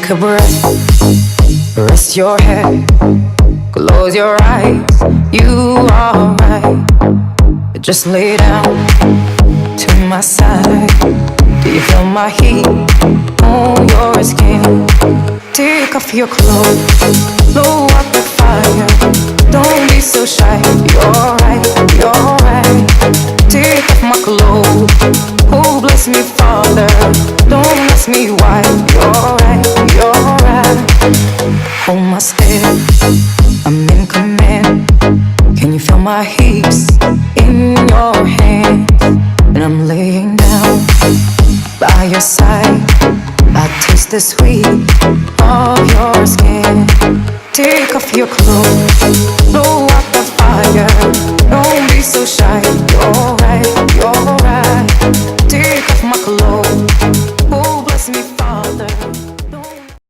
Take a breath, rest your head, close your eyes, you are right. Just lay down to my side. Do you feel my heat on your skin? Take off your clothes, blow up the fire. Don't be so shy, you're right, you're right. Take off my clothes, oh bless me Father. Don't ask me why, you're right, you're right. Hold my step, I'm in command. Can you feel my hips in your hands? And I'm laying down by your side. I taste the sweet of your skin. Take off your clothes, blow